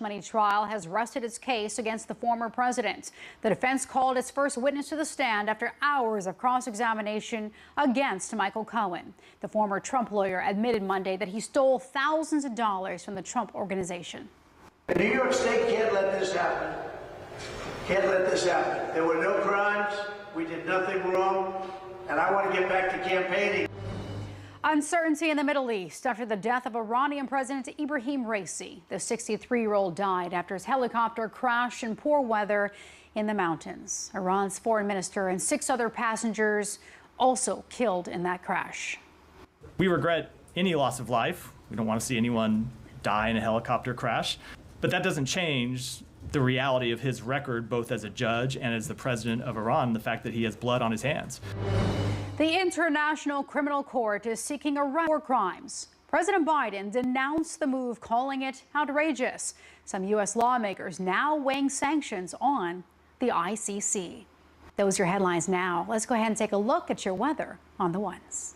hush money trial has rested its case against the former president. The defense called its first witness to the stand after hours of cross-examination against Michael Cohen. The former Trump lawyer admitted Monday that he stole thousands of dollars from the Trump Organization. New York State can't let this happen. Can't let this happen. There were no crimes. We did nothing wrong. And I want to get back to campaigning. Uncertainty in the Middle East after the death of Iranian President Ibrahim Raisi. The 63-year-old died after his helicopter crashed in poor weather in the mountains. Iran's foreign minister and 6 other passengers also killed in that crash. We regret any loss of life. We don't want to see anyone die in a helicopter crash. But that doesn't change the reality of his record, both as a judge and as the president of Iran, the fact that he has blood on his hands. The International Criminal Court is seeking arrest for crimes. President Biden denounced the move, calling it outrageous. Some U.S. lawmakers now weighing sanctions on the ICC. Those are your headlines now. Let's go ahead and take a look at your weather on the ones.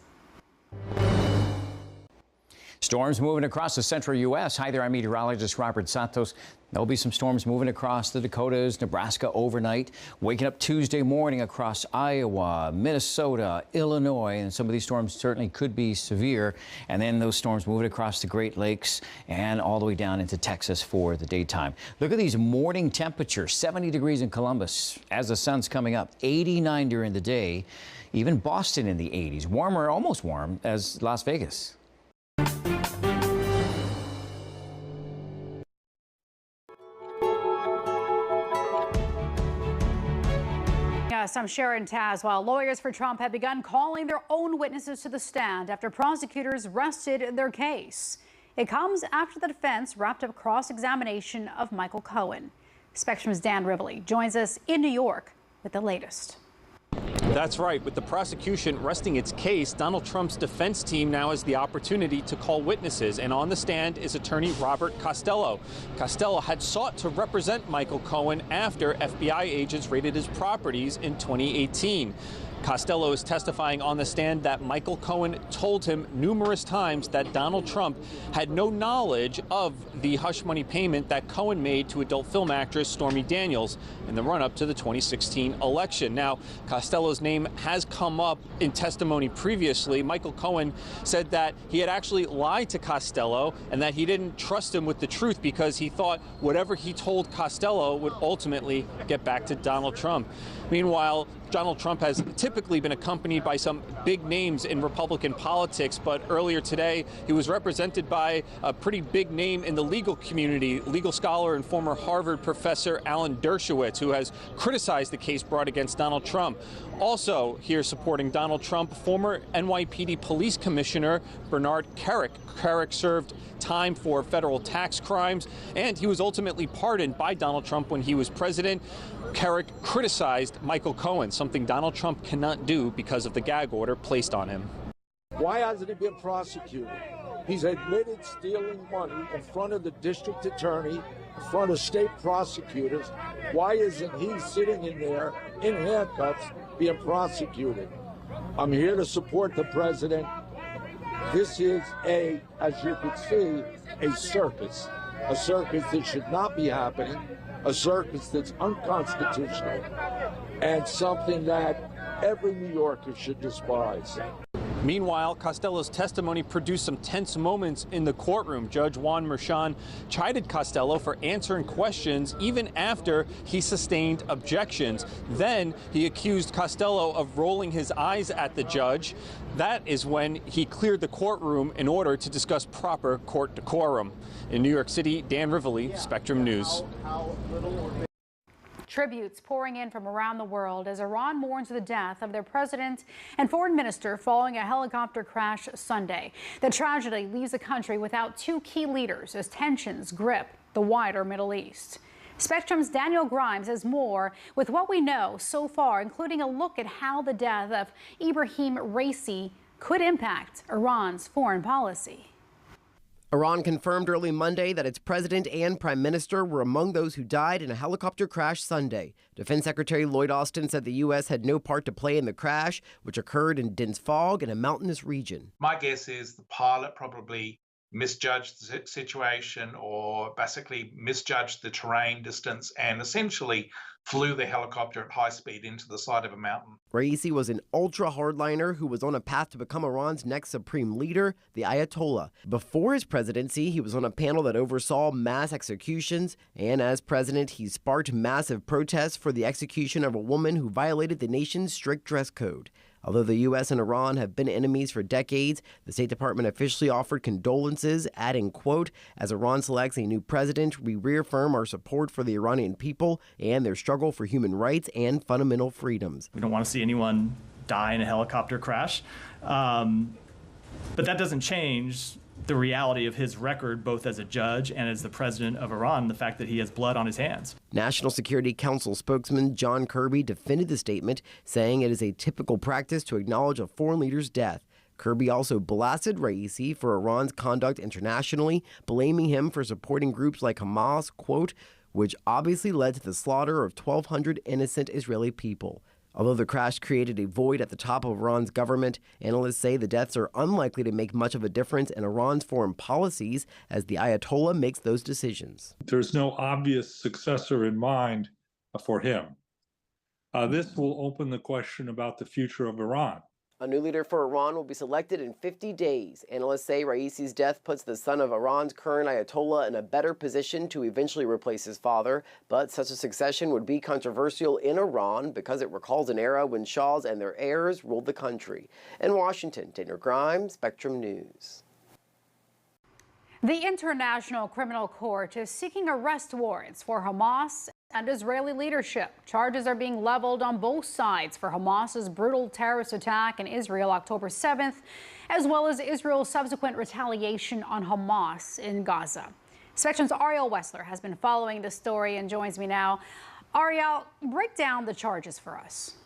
Storms moving across the central U.S. Hi there, I'm meteorologist Robert Santos. There'll be some storms moving across the Dakotas, Nebraska overnight, waking up Tuesday morning across Iowa, Minnesota, Illinois, and some of these storms certainly could be severe. And then those storms moving across the Great Lakes and all the way down into Texas for the daytime. Look at these morning temperatures, 70 degrees in Columbus as the sun's coming up, 89 during the day, even Boston in the 80s, warmer, almost warm as Las Vegas. Yes, I'm Sharon Taz. While lawyers for Trump have begun calling their own witnesses to the stand after prosecutors rested their case. It comes after the defense wrapped up cross-examination of Michael Cohen. Spectrum's Dan Rivoli joins us in New York with the latest. That's right. With the prosecution resting its case, Donald Trump's defense team now has the opportunity to call witnesses. And on the stand is attorney Robert Costello. Costello had sought to represent Michael Cohen after FBI agents raided his properties in 2018. Costello is testifying on the stand that Michael Cohen told him numerous times that Donald Trump had no knowledge of the hush money payment that Cohen made to adult film actress Stormy Daniels in the run-up to the 2016 election. Now, Costello's name has come up in testimony previously. Michael Cohen said that he had actually lied to Costello and that he didn't trust him with the truth because he thought whatever he told Costello would ultimately get back to Donald Trump. Meanwhile, Donald Trump has typically been accompanied by some big names in Republican politics, but earlier today he was represented by a pretty big name in the legal community, legal scholar and former Harvard professor Alan Dershowitz, who has criticized the case brought against Donald Trump. Also here supporting Donald Trump, former NYPD Police Commissioner Bernard Kerik. Kerik served time for federal tax crimes, and he was ultimately pardoned by Donald Trump when he was president. Kerik criticized Michael Cohen, something Donald Trump cannot do because of the gag order placed on him. Why hasn't he been prosecuted? He's admitted stealing money in front of the district attorney, in front of state prosecutors. Why isn't he sitting in there in handcuffs being prosecuted? I'm here to support the president. This is as you can see, a circus that should not be happening, a circus that's unconstitutional, and something that every New Yorker should despise. Meanwhile, Costello's testimony produced some tense moments in the courtroom. Judge Juan Merchan chided Costello for answering questions even after he sustained objections. Then he accused Costello of rolling his eyes at the judge. That is when he cleared the courtroom in order to discuss proper court decorum. In New York City, Dan Rivoli, Spectrum News. Tributes pouring in from around the world as Iran mourns the death of their president and foreign minister following a helicopter crash Sunday. The tragedy leaves the country without 2 key leaders as tensions grip the wider Middle East. Spectrum's Daniel Grimes has more with what we know so far, including a look at how the death of Ibrahim Raisi could impact Iran's foreign policy. Iran confirmed early Monday that its president and prime minister were among those who died in a helicopter crash Sunday. Defense Secretary Lloyd Austin said the U.S. had no part to play in the crash, which occurred in dense fog in a mountainous region. My guess is the pilot probably misjudged the situation or basically misjudged the terrain distance and essentially flew the helicopter at high speed into the side of a mountain. Raisi was an ultra-hardliner who was on a path to become Iran's next supreme leader, the Ayatollah. Before his presidency, he was on a panel that oversaw mass executions, and as president, he sparked massive protests for the execution of a woman who violated the nation's strict dress code. Although the U.S. and Iran have been enemies for decades, the State Department officially offered condolences, adding, quote, "As Iran selects a new president, we reaffirm our support for the Iranian people and their struggle for human rights and fundamental freedoms." We don't want to see anyone die in a helicopter crash. But that doesn't change the reality of his record, both as a judge and as the president of Iran, the fact that he has blood on his hands. National Security Council spokesman John Kirby defended the statement, saying it is a typical practice to acknowledge a foreign leader's death. Kirby also blasted Raisi for Iran's conduct internationally, blaming him for supporting groups like Hamas, quote, which obviously led to the slaughter of 1,200 innocent Israeli people. Although the crash created a void at the top of Iran's government, analysts say the deaths are unlikely to make much of a difference in Iran's foreign policies as the Ayatollah makes those decisions. There's no obvious successor in mind for him. This will open the question about the future of Iran. A new leader for Iran will be selected in 50 days. Analysts say Raisi's death puts the son of Iran's current Ayatollah in a better position to eventually replace his father. But such a succession would be controversial in Iran because it recalls an era when shahs and their heirs ruled the country. In Washington, Daniel Grimes, Spectrum News. The International Criminal Court is seeking arrest warrants for Hamas and Israeli leadership. Charges are being leveled on both sides for Hamas's brutal terrorist attack in Israel October 7th, as well as Israel's subsequent retaliation on Hamas in Gaza. Spectrum's Ariel Wessler has been following this story and joins me now. Ariel, break down the charges for us.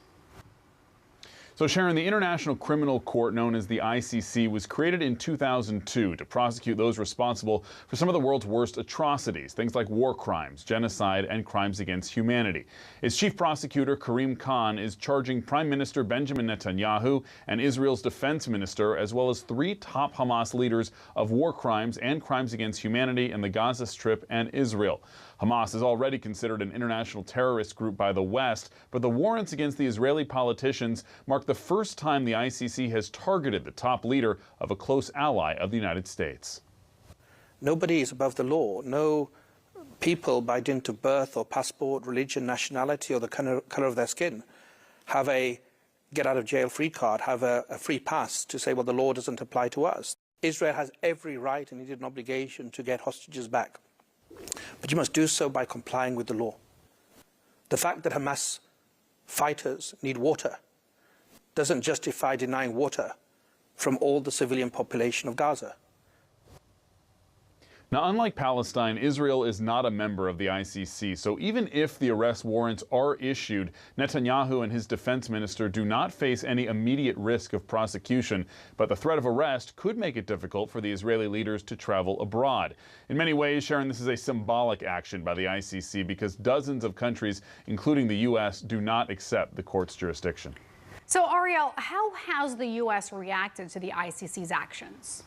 So Sharon, the International Criminal Court, known as the ICC, was created in 2002 to prosecute those responsible for some of the world's worst atrocities, things like war crimes, genocide, and crimes against humanity. Its chief prosecutor, Karim Khan, is charging Prime Minister Benjamin Netanyahu and Israel's defense minister, as well as 3 top Hamas leaders, of war crimes and crimes against humanity in the Gaza Strip and Israel. Hamas is already considered an international terrorist group by the West, but the warrants against the Israeli politicians mark the first time the ICC has targeted the top leader of a close ally of the United States. Nobody is above the law. No people by dint of birth or passport, religion, nationality, or the color of their skin have a get-out-of-jail-free card, have a free pass to say, well, the law doesn't apply to us. Israel has every right and indeed an obligation to get hostages back. But you must do so by complying with the law. The fact that Hamas fighters need water doesn't justify denying water from all the civilian population of Gaza. Now, unlike Palestine, Israel is not a member of the ICC, so even if the arrest warrants are issued, Netanyahu and his defense minister do not face any immediate risk of prosecution, but the threat of arrest could make it difficult for the Israeli leaders to travel abroad. In many ways, Sharon, this is a symbolic action by the ICC because dozens of countries, including the U.S., do not accept the court's jurisdiction. So, Ariel, how has the U.S. reacted to the ICC's actions?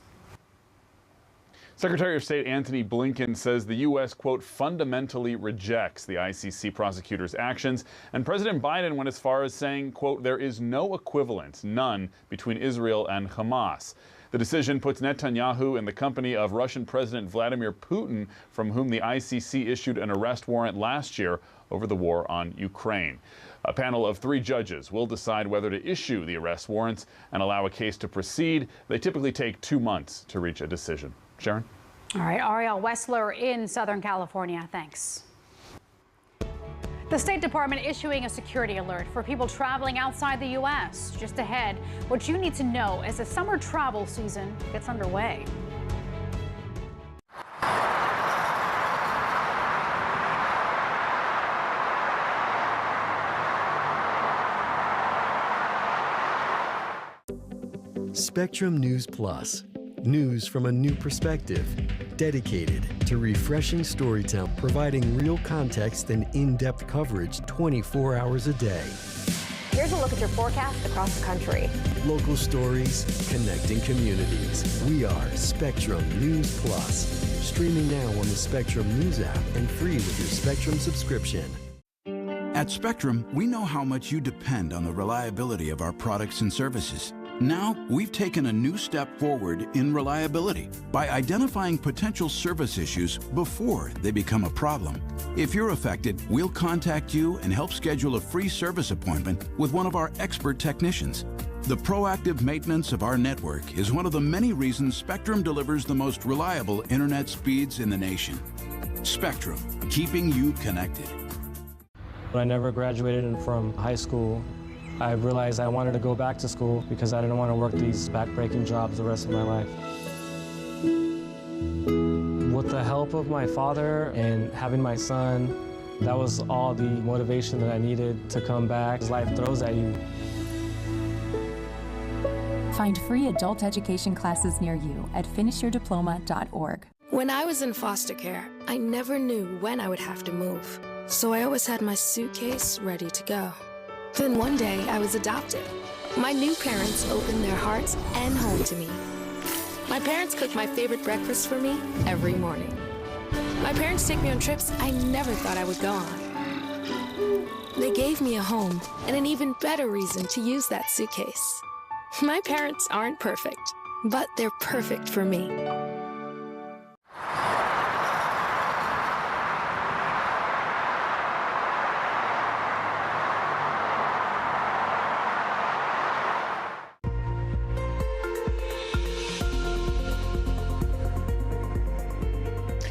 Secretary of State Antony Blinken says the U.S., quote, fundamentally rejects the ICC prosecutor's actions, and President Biden went as far as saying, quote, there is no equivalence, none, between Israel and Hamas. The decision puts Netanyahu in the company of Russian President Vladimir Putin, from whom the ICC issued an arrest warrant last year over the war on Ukraine. A panel of 3 judges will decide whether to issue the arrest warrants and allow a case to proceed. They typically take 2 months to reach a decision. Sharon? All right, Ariel Wessler in Southern California. Thanks. The State Department issuing a security alert for people traveling outside the U.S. Just ahead, what you need to know as the summer travel season gets underway. Spectrum News Plus. News from a new perspective, dedicated to refreshing storytelling, providing real context and in-depth coverage 24 hours a day. Here's a look at your forecast across the country. Local stories, connecting communities. We are Spectrum News Plus. Streaming now on the Spectrum News app and free with your Spectrum subscription. At Spectrum, we know how much you depend on the reliability of our products and services. Now, we've taken a new step forward in reliability by identifying potential service issues before they become a problem. If you're affected, we'll contact you and help schedule a free service appointment with one of our expert technicians. The proactive maintenance of our network is one of the many reasons Spectrum delivers the most reliable internet speeds in the nation. Spectrum, keeping you connected. When I never graduated from high school, I realized I wanted to go back to school because I didn't want to work these back-breaking jobs the rest of my life. With the help of my father and having my son, that was all the motivation that I needed to come back. Life throws at you. Find free adult education classes near you at finishyourdiploma.org. When I was in foster care, I never knew when I would have to move. So I always had my suitcase ready to go. Then one day, I was adopted. My new parents opened their hearts and home to me. My parents cook my favorite breakfast for me every morning. My parents take me on trips I never thought I would go on. They gave me a home and an even better reason to use that suitcase. My parents aren't perfect, but they're perfect for me.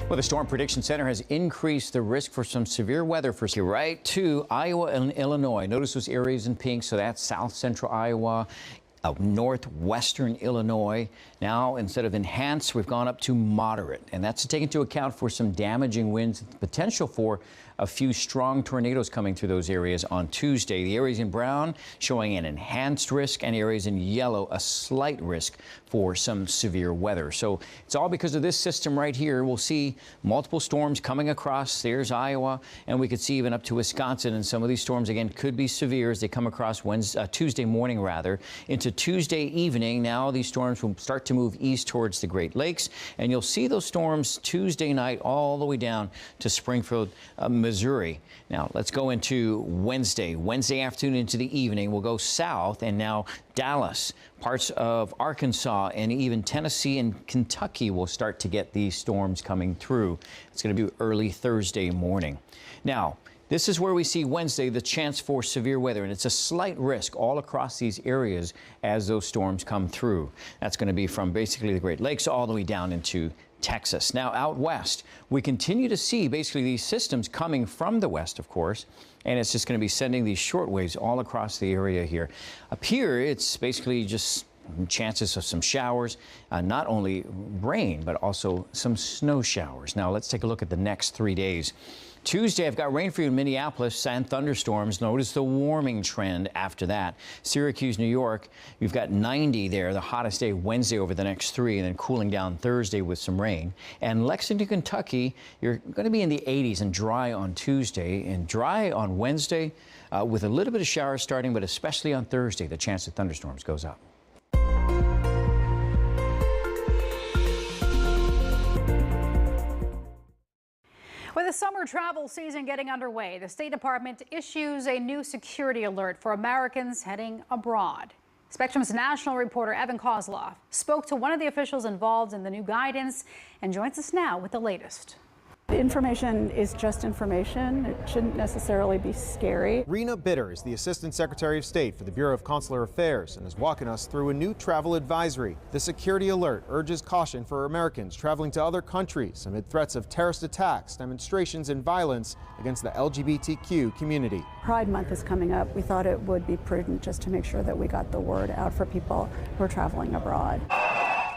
Well, the Storm Prediction Center has increased the risk for some severe weather for right to Iowa and Illinois. Notice those areas in pink, so that's south central Iowa, northwestern Illinois. Now, instead of enhanced, we've gone up to moderate, and that's to take into account for some damaging winds, potential for a few strong tornadoes coming through those areas on Tuesday. The areas in brown showing an enhanced risk, and areas in yellow a slight risk for some severe weather. So it's all because of this system right here. We'll see multiple storms coming across. There's Iowa, and we could see even up to Wisconsin. And some of these storms, again, could be severe as they come across Tuesday morning, into Tuesday evening. Now these storms will start to move east towards the Great Lakes, and you'll see those storms Tuesday night all the way down to Springfield, Missouri. Now let's go into Wednesday afternoon into the evening. We'll go south, and now Dallas, parts of Arkansas, and even Tennessee and Kentucky will start to get these storms coming through. It's going to be early Thursday morning. Now, this is where we see Wednesday the chance for severe weather, and it's a slight risk all across these areas as those storms come through. That's going to be from basically the Great Lakes all the way down into Texas. Now out west, we continue to see basically these systems coming from the west, of course, and it's just going to be sending these short waves all across the area here. Up here, it's basically just chances of some showers, not only rain, but also some snow showers. Now let's take a look at the next 3 days. Tuesday, I've got rain for you in Minneapolis and thunderstorms. Notice the warming trend after that. Syracuse, New York, you've got 90 there, the hottest day Wednesday over the next 3, and then cooling down Thursday with some rain. And Lexington, Kentucky, you're going to be in the 80s and dry on Tuesday and dry on Wednesday with a little bit of showers starting, but especially on Thursday, the chance of thunderstorms goes up. With the summer travel season getting underway, the State Department issues a new security alert for Americans heading abroad. Spectrum's national reporter Evan Kozloff spoke to one of the officials involved in the new guidance and joins us now with the latest. Information is just information. It shouldn't necessarily be scary. Rena Bitter is the Assistant Secretary of State for the Bureau of Consular Affairs and is walking us through a new travel advisory. The security alert urges caution for Americans traveling to other countries amid threats of terrorist attacks, demonstrations, and violence against the LGBTQ community. Pride Month is coming up. We thought it would be prudent just to make sure that we got the word out for people who are traveling abroad.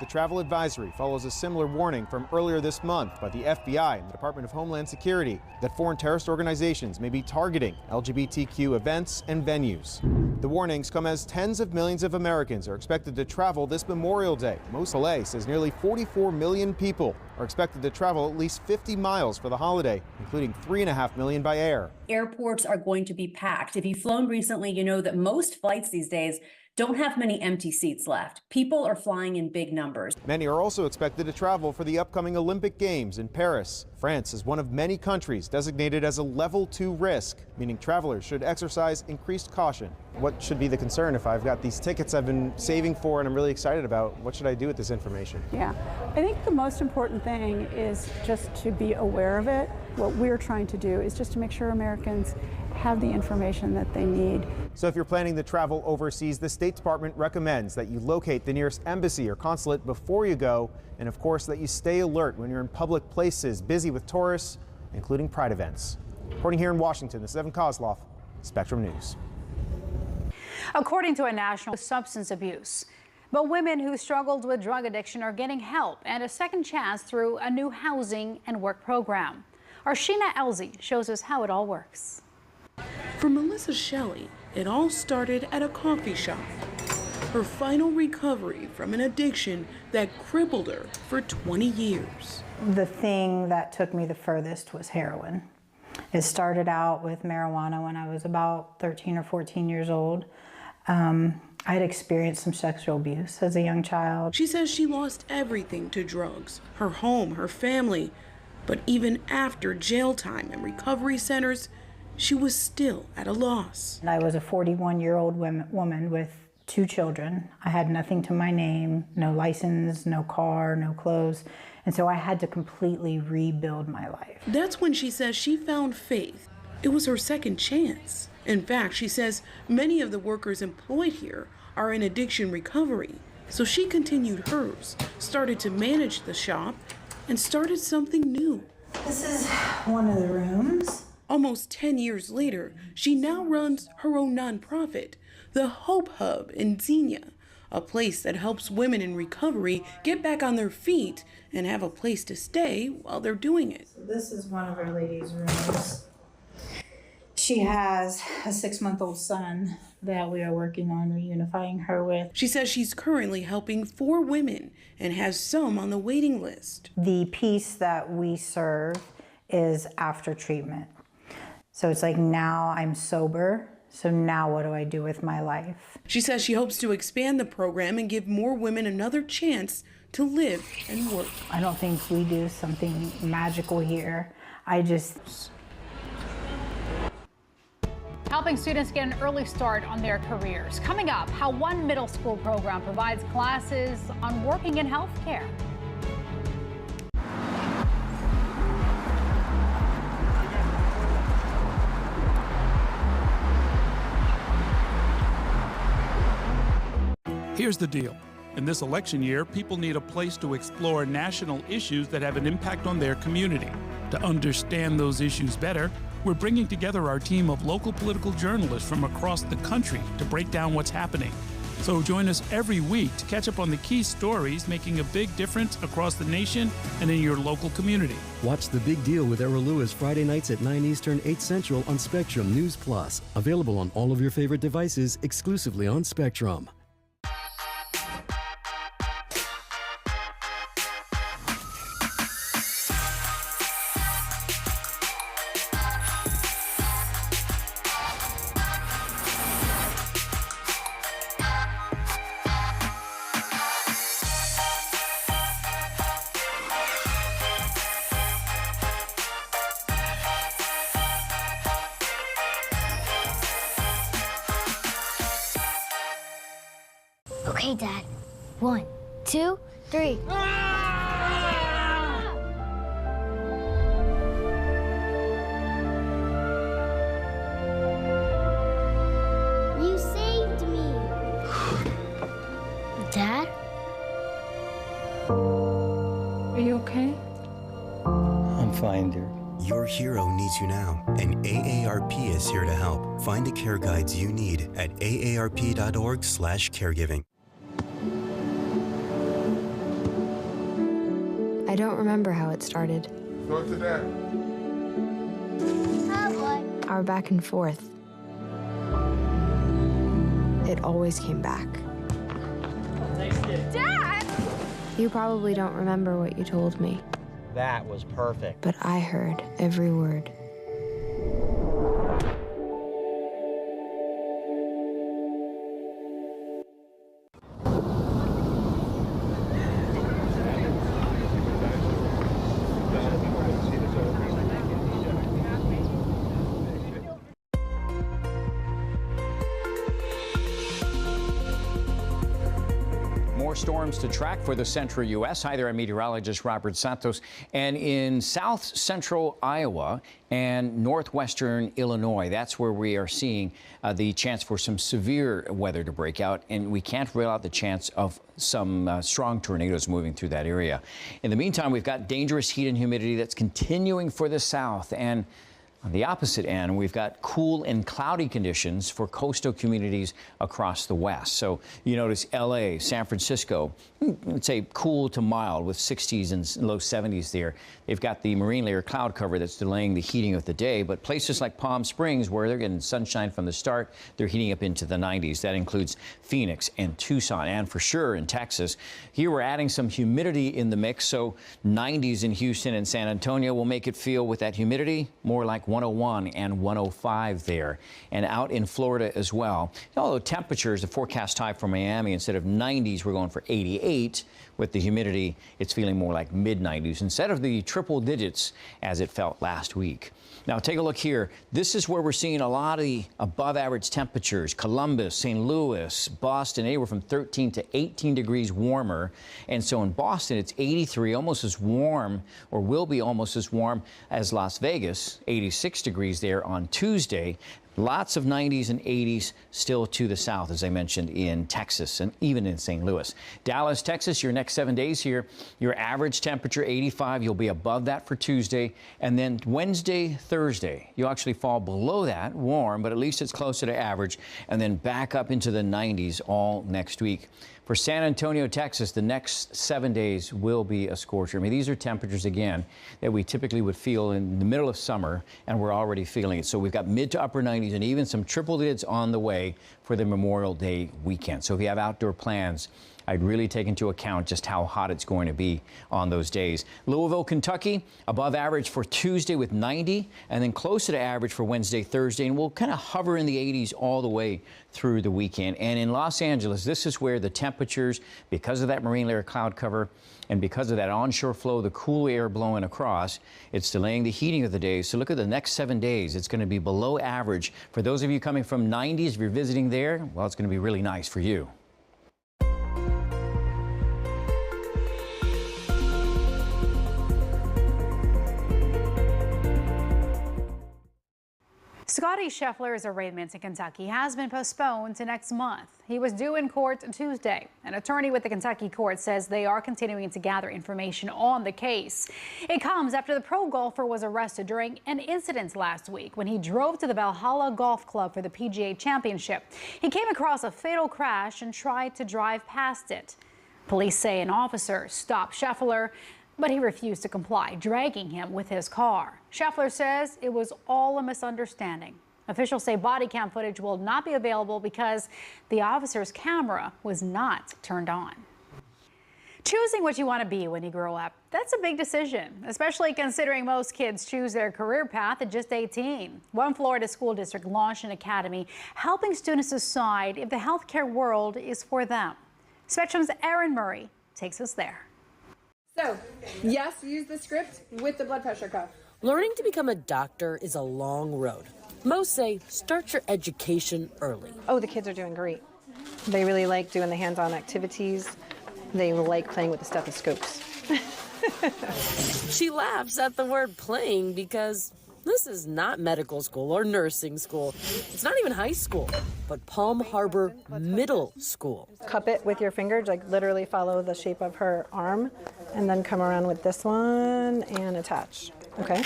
The travel advisory follows a similar warning from earlier this month by the FBI and the Department of Homeland Security that foreign terrorist organizations may be targeting LGBTQ events and venues. The warnings come as tens of millions of Americans are expected to travel this Memorial Day. Moseley says nearly 44 million people are expected to travel at least 50 miles for the holiday, including 3.5 million by air. Airports are going to be packed. If you've flown recently, you know that most flights these days don't have many empty seats left. People are flying in big numbers. Many are also expected to travel for the upcoming Olympic Games in Paris. France is one of many countries designated as a level 2 risk, meaning travelers should exercise increased caution. What should be the concern if I've got these tickets I've been saving for and I'm really excited about? What should I do with this information? Yeah, I think the most important thing is just to be aware of it. What we're trying to do is just to make sure Americans have the information that they need. So if you're planning to travel overseas, the State Department recommends that you locate the nearest embassy or consulate before you go, and of course that you stay alert when you're in public places busy with tourists, including pride events. Reporting here in Washington, this is Evan Kozloff, Spectrum News. According to a national substance abuse, but women who struggled with drug addiction are getting help and a second chance through a new housing and work program. Our Sheena Elzy shows us how it all works. For Melissa Shelley, it all started at a coffee shop. Her final recovery from an addiction that crippled her for 20 years. The thing that took me the furthest was heroin. It started out with marijuana when I was about 13 or 14 years old. I had experienced some sexual abuse as a young child. She says she lost everything to drugs, her home, her family. But even after jail time and recovery centers, she was still at a loss. I was a 41-year-old woman with 2 children. I had nothing to my name, no license, no car, no clothes. And so I had to completely rebuild my life. That's when she says she found faith. It was her second chance. In fact, she says many of the workers employed here are in addiction recovery. So she continued hers, started to manage the shop, and started something new. This is one of the rooms. Almost 10 years later, she now runs her own nonprofit, the Hope Hub in Xenia, a place that helps women in recovery get back on their feet and have a place to stay while they're doing it. So this is one of our ladies' rooms. She has a 6-month-old son that we are working on reunifying her with. She says she's currently helping 4 women and has some on the waiting list. The piece that we serve is after treatment. So it's like, now I'm sober, so now what do I do with my life? She says she hopes to expand the program and give more women another chance to live and work. I don't think we do something magical here. Helping students get an early start on their careers. Coming up, how one middle school program provides classes on working in healthcare. Here's the deal. In this election year, people need a place to explore national issues that have an impact on their community. To understand those issues better, we're bringing together our team of local political journalists from across the country to break down what's happening. So join us every week to catch up on the key stories making a big difference across the nation and in your local community. Watch The Big Deal with Errol Lewis Friday nights at 9 Eastern, 8 Central on Spectrum News Plus. Available on all of your favorite devices exclusively on Spectrum. Okay, Dad. 1, 2, 3. You saved me. Dad? Are you okay? I'm fine, dear. Your hero needs you now, and AARP is here to help. Find the care guides you need at aarp.org/caregiving. I don't remember how it started. Go to that. Our back and forth. It always came back. Dad! You probably don't remember what you told me, That was perfect. but I heard every word. More storms to track for the central U.S. Hi there, I'm meteorologist Robert Santos. And in south central Iowa and northwestern Illinois, that's where we are seeing the chance for some severe weather to break out. And we can't rule out the chance of some strong tornadoes moving through that area. In the meantime, we've got dangerous heat and humidity that's continuing for the south. And on the opposite end, we've got cool and cloudy conditions for coastal communities across the west. So you notice L.A., San Francisco, let's say cool to mild with 60s and low 70s there. They've got the marine layer cloud cover that's delaying the heating of the day. But places like Palm Springs, where they're getting sunshine from the start, they're heating up into the 90s. That includes Phoenix and Tucson, and for sure in Texas. Here we're adding some humidity in the mix, so 90s in Houston and San Antonio will make it feel, with that humidity, more like 101 and 105 there, and out in Florida as well. Although temperatures, the forecast high for Miami, instead of 90s, we're going for 88. With the humidity, it's feeling more like mid-90s instead of the triple digits as it felt last week. Now take a look here. This is where we're seeing a lot of the above average temperatures. Columbus, St. Louis, Boston, anywhere from 13 to 18 degrees warmer. And so in Boston, it's 83, almost as warm, or will be almost as warm as Las Vegas, 86 degrees there on Tuesday. Lots of 90s and 80s still to the south, as I mentioned, in Texas and even in St. Louis. Dallas, Texas, your next 7 days here, your average temperature 85. You'll be above that for Tuesday. And then Wednesday, Thursday, you'll actually fall below that, warm, but at least it's closer to average, and then back up into the 90s all next week. For San Antonio, Texas, the next 7 days will be a scorcher. I mean, these are temperatures, again, that we typically would feel in the middle of summer, and we're already feeling it. So we've got mid to upper 90s and even some triple digits on the way for the Memorial Day weekend. So if you have outdoor plans, I'd really take into account just how hot it's going to be on those days. Louisville, Kentucky, above average for Tuesday with 90, and then closer to average for Wednesday, Thursday, and we'll kind of hover in the 80s all the way through the weekend. And in Los Angeles, this is where the temperatures, because of that marine layer cloud cover and because of that onshore flow, the cool air blowing across, it's delaying the heating of the day. So look at the next 7 days. It's going to be below average. For those of you coming from 90s, if you're visiting there, well, it's going to be really nice for you. Scottie Scheffler's arraignment in Kentucky has been postponed to next month. He was due in court Tuesday. An attorney with the Kentucky court says they are continuing to gather information on the case. It comes after the pro golfer was arrested during an incident last week when he drove to the Valhalla Golf Club for the PGA Championship. He came across a fatal crash and tried to drive past it. Police say an officer stopped Scheffler, but he refused to comply, dragging him with his car. Scheffler says it was all a misunderstanding. Officials say body cam footage will not be available because the officer's camera was not turned on. Choosing what you want to be when you grow up, that's a big decision, especially considering most kids choose their career path at just 18. One Florida school district launched an academy helping students decide if the healthcare world is for them. Spectrum's Erin Murray takes us there. So, yes, use the script with the blood pressure cuff. Learning to become a doctor is a long road. Most say start your education early. Oh, the kids are doing great. They really like doing the hands-on activities. They like playing with the stethoscopes. She laughs at the word playing because this is not medical school or nursing school. It's not even high school, but Palm Harbor Middle School. Cup it with your fingers, like literally follow the shape of her arm, and then come around with this one and attach. Okay.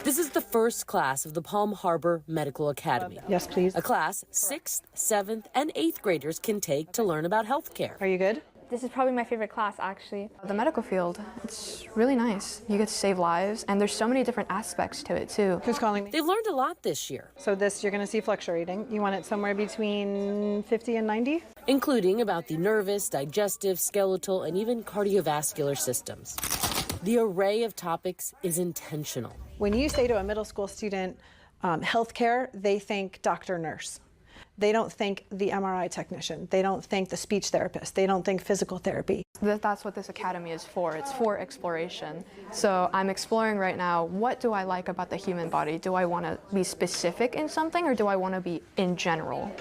This is the first class of the Palm Harbor Medical Academy. Yes, please. A class 6th, 7th, and 8th graders can take to learn about healthcare. Are you good? This is probably my favorite class, actually. The medical field, it's really nice. You get to save lives, and there's so many different aspects to it, too. Who's calling me? They've learned a lot this year. So this, you're going to see fluctuating. You want it somewhere between 50 and 90? Including about the nervous, digestive, skeletal, and even cardiovascular systems. The array of topics is intentional. When you say to a middle school student, healthcare, they think doctor, nurse. They don't think the MRI technician. They don't think the speech therapist. They don't think physical therapy. That's what this academy is for. It's for exploration. So I'm exploring right now, what do I like about the human body? Do I want to be specific in something, or do I want to be in general?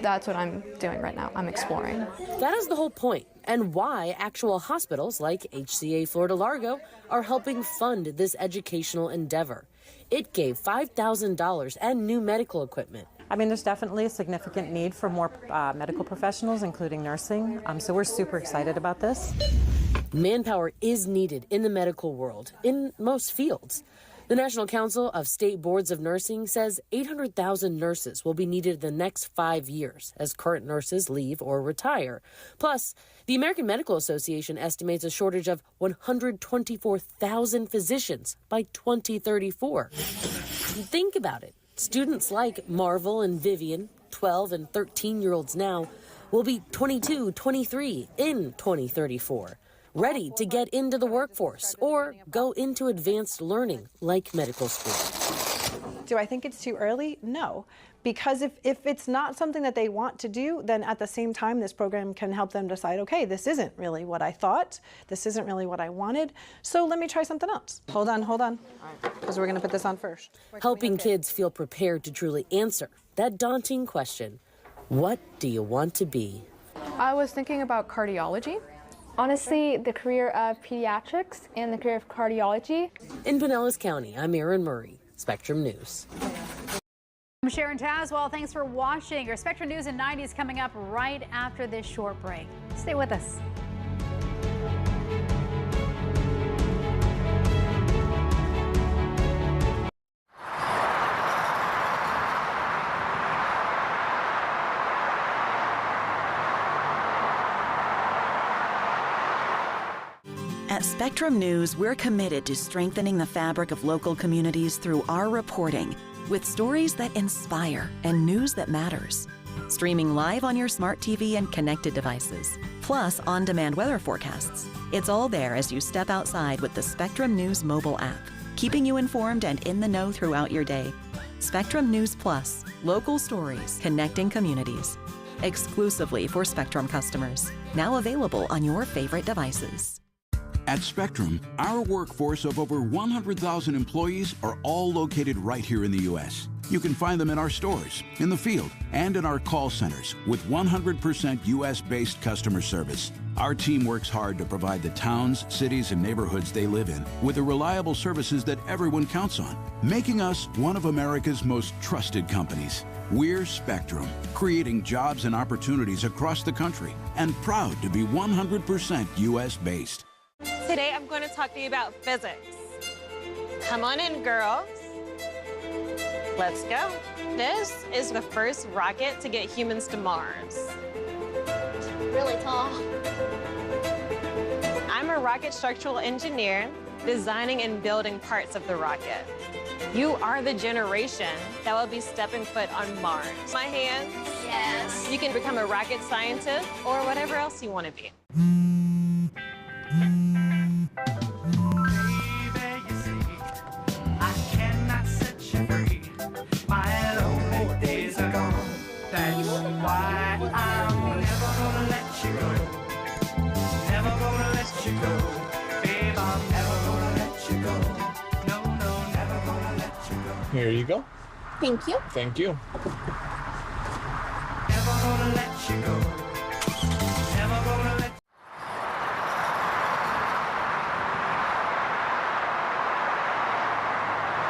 That's what I'm doing right now. I'm exploring. That is the whole point, and why actual hospitals like HCA Florida Largo are helping fund this educational endeavor. It gave $5,000 and new medical equipment. I mean, there's definitely a significant need for more medical professionals, including nursing. So we're super excited about this. Manpower is needed in the medical world, in most fields. The National Council of State Boards of Nursing says 800,000 nurses will be needed the next 5 years as current nurses leave or retire. Plus, the American Medical Association estimates a shortage of 124,000 physicians by 2034. Think about it. Students like Marvel and Vivian, 12 and 13-year-olds now, will be 22, 23 in 2034, ready to get into the workforce or go into advanced learning like medical school. Do I think it's too early? No. Because if it's not something that they want to do, then at the same time, this program can help them decide, okay, this isn't really what I thought. This isn't really what I wanted. So let me try something else. Hold on. Because we're going to put this on first. Helping kids feel prepared to truly answer that daunting question, what do you want to be? I was thinking about cardiology. Honestly, the career of pediatrics and the career of cardiology. In Pinellas County, I'm Aaron Murray, Spectrum News. I'm Sharon Tazwell. Thanks for watching. Your Spectrum News in 90 is coming up right after this short break. Stay with us. At Spectrum News, we're committed to strengthening the fabric of local communities through our reporting, with stories that inspire and news that matters. Streaming live on your smart TV and connected devices, plus on-demand weather forecasts. It's all there as you step outside with the Spectrum News mobile app, keeping you informed and in the know throughout your day. Spectrum News Plus, local stories connecting communities. Exclusively for Spectrum customers. Now available on your favorite devices. At Spectrum, our workforce of over 100,000 employees are all located right here in the U.S. You can find them in our stores, in the field, and in our call centers with 100% U.S.-based customer service. Our team works hard to provide the towns, cities, and neighborhoods they live in with the reliable services that everyone counts on, making us one of America's most trusted companies. We're Spectrum, creating jobs and opportunities across the country, and proud to be 100% U.S.-based. Today I'm going to talk to you about physics. Come on in, girls. Let's go. This is the first rocket to get humans to Mars. Really tall. I'm a rocket structural engineer, designing and building parts of the rocket. You are the generation that will be stepping foot on Mars. My hands? Yes. You can become a rocket scientist or whatever else you want to be. Here you go. Thank you. Thank you. Never gonna let you go.